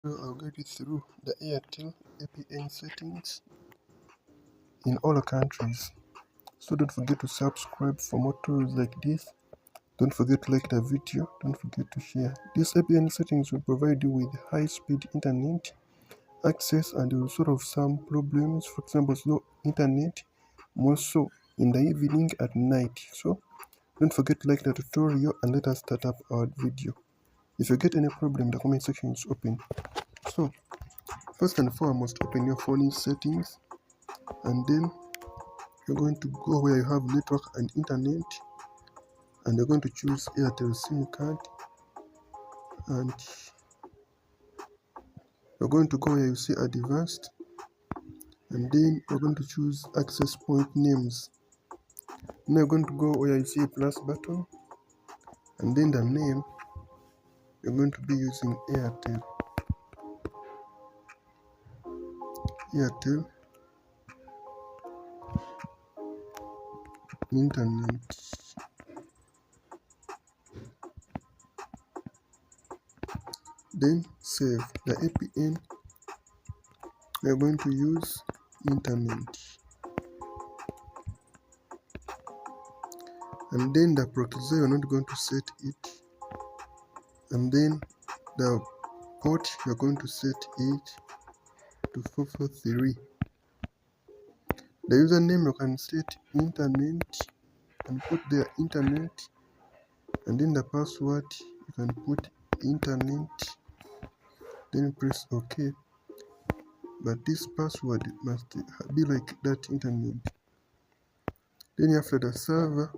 So I'll guide you through the Airtel APN settings in all countries. So don't forget to subscribe for more tutorials like this. Don't forget to like the video. Don't forget to share. These APN settings will provide you with high-speed internet access and will solve some problems. For example, slow internet, more so in the evening at night. So don't forget to like the tutorial and let us start up our video. If you get any problem, the comment section is open. So first and foremost, open your phone settings, and then you're going to go where you have network and internet, and you're going to choose Airtel SIM card, and you're going to go where you see advanced, and then you're going to choose access point names. Now you're going to go where you see a plus button, and then the name you're going to be using Airtel Internet. Then save the APN. We are going to use internet, and then the proxy you're not going to set it, and then the port you're going to set it to 443. The username you can set internet and put there internet, and then the password you can put internet, then press OK. But this password must be like that internet. Then after the server,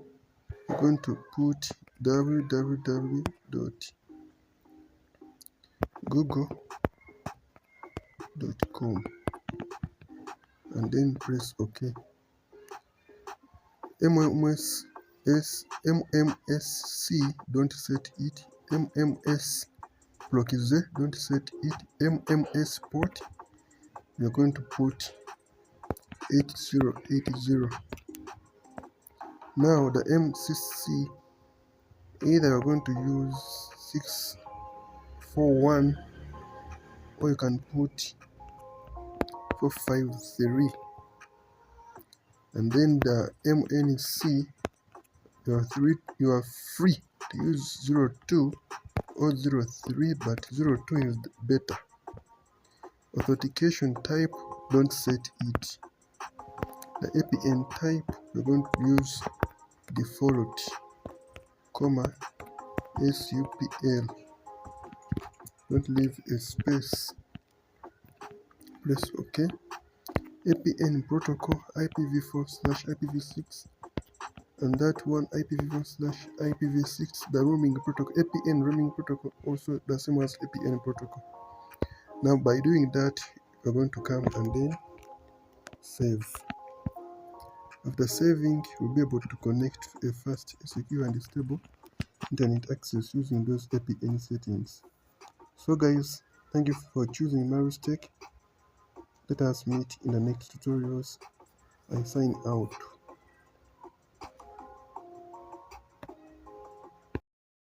you're going to put www.google.com and then press OK. MMSC don't set it. MMS proxy don't set it. MMS port you're going to put 8080. Now the MCC, either you're going to use 641 or you can put 453. And then the MNC, you are free to use 02 or 03, but 02 is better. Authentication type, don't set it. The APN type, we're going to use default, SUPL. Don't leave a space. Press OK. APN protocol IPv4/IPv6, and that one IPv4/IPv6, the roaming protocol, APN roaming protocol, also the same as APN protocol. Now by doing that, you're going to come and then save. After saving, you'll be able to connect a fast, secure and stable internet access using those APN settings. So guys, thank you for choosing Marius Tech. Let us meet in the next tutorials. I sign out.